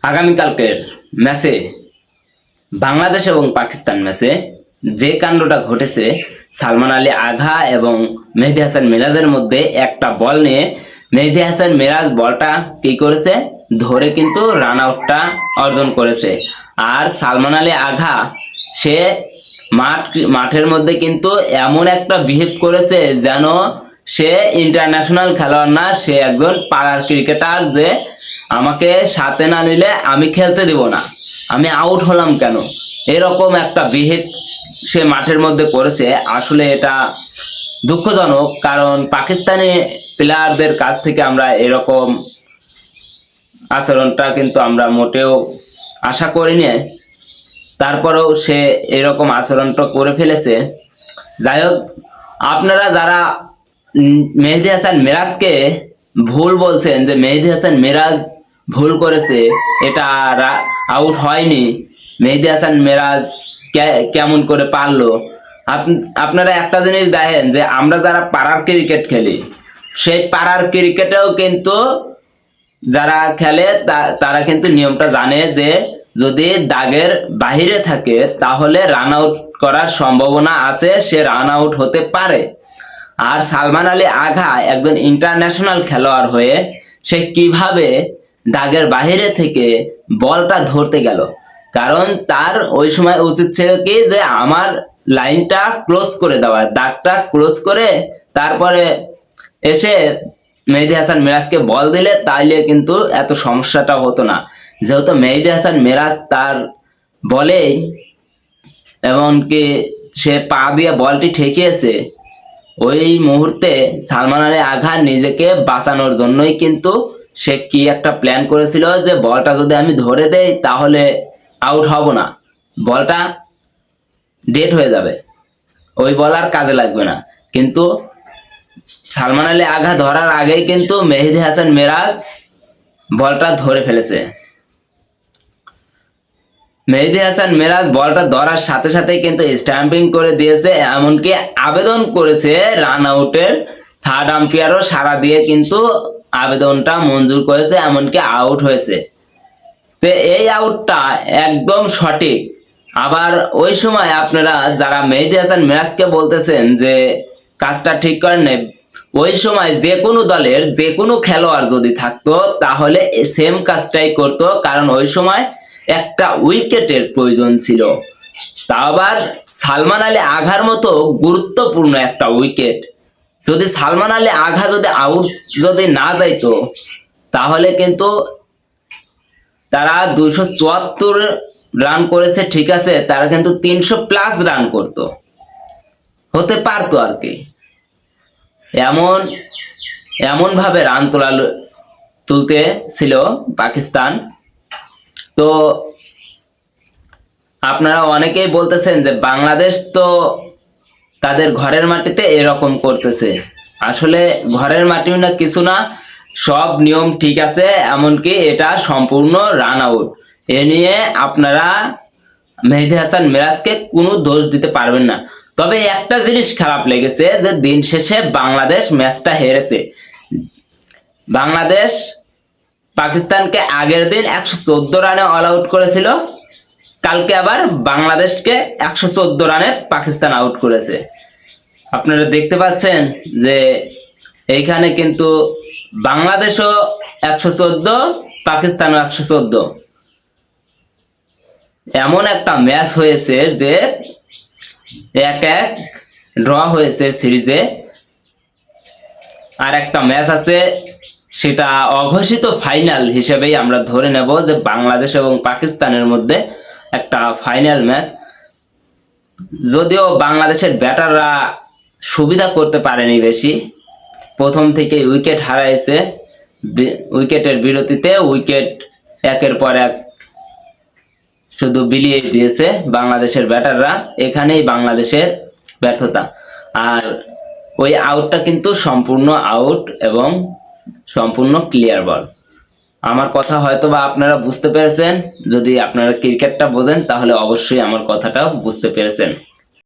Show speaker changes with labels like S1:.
S1: আগামীকালকের ম্যাচে বাংলাদেশ এবং পাকিস্তান ম্যাচে যে কাণ্ডটা ঘটেছে, সালমান আলী আঘা এবং মেহেদী হাসান মিরাজের মধ্যে একটা বল নিয়ে মেহেদী হাসান মিরাজ বলটা কি করেছে, ধরে কিন্তু রান আউটটা অর্জন করেছে। আর সালমান আলী আঘা সে মাঠের মধ্যে কিন্তু এমন একটা বিহেভ করেছে যেন সে ইন্টারন্যাশনাল খেলোয়াড় না, সে একজন পাড়ার ক্রিকেটার, যে আমাকে সাথে না নিলে আমি খেলতে দিব না, আমি আউট হলাম কেন, এরকম একটা বিহেভ সে মাঠের মধ্যে করেছে। আসলে এটা দুঃখজনক, কারণ পাকিস্তানি প্লেয়ারদের কাছ থেকে আমরা এরকম আচরণটা কিন্তু আমরা মোটেও আশা করিনি। তারপরেও সে এরকম আচরণটা করে ফেলেছে। যাই হোক, আপনারা যারা মেহেদী হাসান মিরাজকে ভুল বলছেন যে মেহেদী হাসান মিরাজ ভুল করেছে, এটা আউট হয়নি, মেহেদী হাসান মিরাজ কেমন করে পারলো, আপনারা একটা জিনিস দেখেন যে আমরা যারা পাড়ার ক্রিকেট খেলি, সেই পাড়ার ক্রিকেটেও কিন্তু যারা খেলে তারা কিন্তু নিয়মটা জানে যে যদি দাগের বাহিরে থাকে তাহলে রান আউট করার সম্ভাবনা আছে, সে রান আউট হতে পারে। আর সালমান আলী আঘা একজন ইন্টারন্যাশনাল খেলোয়াড় হয়ে সে কিভাবে দাগের বাহিরে থেকে বলটা ধরতে গেল? কারণ তার ওই সময় উচিত ছিল কি যে আমার লাইনটা ক্লোজ করে দেওয়া, দাগটা ক্লোজ করে তারপরে এসে মেহেদী হাসান মিরাজকে বল দিলে তাইলে কিন্তু এত সমস্যাটা হতো না। যেহেতু মেহেদী হাসান মিরাজ তার বলেই এমনকি সে পা দিয়ে বলটি ঠেকিয়েছে, ওই মুহূর্তে সালমান আলী আঘা নিজেকে বাঁচানোর জন্যই কিন্তু সে কি একটা প্ল্যান করেছিল যে বলটা যদি আমি ধরে দেই তাহলে আউট হব না, বলটা ডেড হয়ে যাবে, ওই বল আর কাজে লাগবে না। কিন্তু সালমান আলী আঘা ধরার আগেই কিন্তু মেহেদী হাসান মিরাজ বলটা ধরে ফেলেছে। মেহেদী হাসান মিরাজ বলটা ধরার সাথে সাথে কিন্তু স্ট্যাম্পিং করে দিয়েছে, এমনকি আবেদন করেছে রান আউটের, থার্ড আম্পায়ারও সাড়া দিয়ে কিন্তু আবেদনটা মঞ্জুর করেছে, এমনকি আউট হয়েছে। তো এই আউটটা একদম সঠিক। আবার ওই সময় আপনারা যারা মেহেদী হাসান মিরাজকে বলতেছেন যে কাজটা ঠিক করেন নাই, ওই সময় যে কোনো দলের যে কোনো খেলোয়াড় যদি থাকতো তাহলে সেম কাজটাই করতো, কারণ ওই সময় একটা উইকেটের প্রয়োজন ছিল, তা আবার সালমান আলী আঘার মতো গুরুত্বপূর্ণ একটা উইকেট। যদি সালমান আলী আঘা যদি আউট যদি না যাইতো তাহলে কিন্তু তারা 274 রান করেছে, ঠিক আছে, তারা কিন্তু 300+ রান করতো, হতে পারতো আর কি। এমন ভাবে রান তুলতে ছিল পাকিস্তান। তো আপনারা অনেকেই বলতেছেন যে বাংলাদেশ তো তাদের ঘরের মাটিতে এরকম করতেছে। আসলে ঘরের মাটি না কিছু না, সব নিয়ম ঠিক আছে, এমনকি এটা সম্পূর্ণ রান আউট। এ নিয়ে আপনারা মেহেদী হাসান মিরাজকে কোনো দোষ দিতে পারবেন না। তবে একটা জিনিস খারাপ লেগেছে যে দিন শেষে বাংলাদেশ ম্যাচটা হেরেছে। বাংলাদেশ পাকিস্তানকে আগের দিন 114 রানে অল আউট করেছিল, কালকে আবার বাংলাদেশকে 114 রানে পাকিস্তান আউট করেছে। আপনারা দেখতে পাচ্ছেন যে এইখানে কিন্তু বাংলাদেশও 114, পাকিস্তানও 114, এমন একটা ম্যাচ হয়েছে যে 1-1 ড্র হয়েছে সিরিজে। আর একটা ম্যাচ আছে, সেটা অঘোষিত ফাইনাল হিসেবেই আমরা ধরে নেব যে বাংলাদেশ এবং পাকিস্তানের মধ্যে একটা ফাইনাল ম্যাচ। যদিও বাংলাদেশের ব্যাটাররা সুবিধা করতে পারেনি বেশি, প্রথম থেকে উইকেট হারাইছে, উইকেটের বিরতিতে উইকেট একের পর এক শুধু বিলিয়ে দিয়েছে বাংলাদেশের ব্যাটাররা, এখানেই বাংলাদেশের ব্যর্থতা। আর ওই আউটটা কিন্তু সম্পূর্ণ আউট এবং সম্পূর্ণ ক্লিয়ার বল। আমার কথা হয়তো বা আপনারা বুঝতে পেরেছেন, যদি আপনারা ক্রিকেটটা বোঝেন তাহলে অবশ্যই আমার কথাটাও বুঝতে পেরেছেন।